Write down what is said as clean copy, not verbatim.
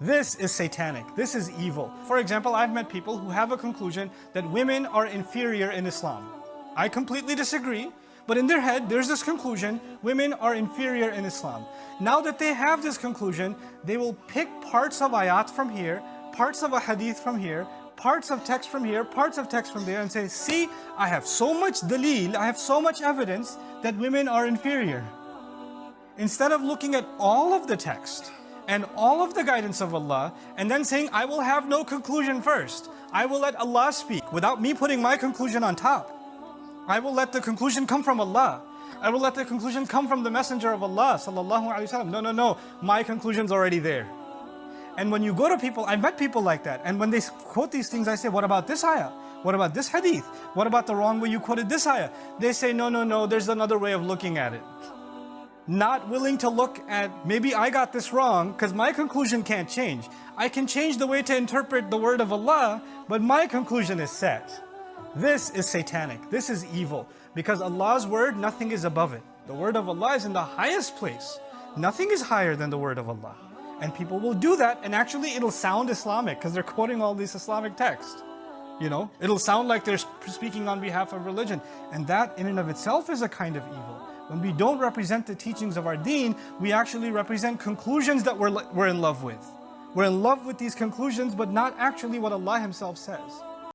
This is satanic. This is evil. For example, I've met people who have a conclusion that women are inferior in Islam. I completely disagree, but in their head, there's this conclusion, women are inferior in Islam. Now that they have this conclusion, they will pick parts of ayat from here, parts of a hadith from here, parts of text from here, parts of text from there, and say, see, I have so much dalil, I have so much evidence that women are inferior. Instead of looking at all of the text, and all of the guidance of Allah, and then saying, I will have no conclusion first. I will let Allah speak without me putting my conclusion on top. I will let the conclusion come from Allah. I will let the conclusion come from the Messenger of Allah sallallahu alaihi wasallam. No, my conclusion's already there. And when you go to people, I've met people like that, and when they quote these things, I say, what about this ayah? What about this hadith? What about the wrong way you quoted this ayah? They say, no, there's another way of looking at it. Not willing to look at, maybe I got this wrong, because my conclusion can't change. I can change the way to interpret the word of Allah, but my conclusion is set. This is satanic. This is evil. Because Allah's word, nothing is above it. The word of Allah is in the highest place. Nothing is higher than the word of Allah. And people will do that, and actually it'll sound Islamic, because they're quoting all these Islamic texts. You know, it'll sound like they're speaking on behalf of religion. And that in and of itself is a kind of evil. When we don't represent the teachings of our deen, we actually represent conclusions that we're in love with. We're in love with these conclusions, but not actually what Allah Himself says.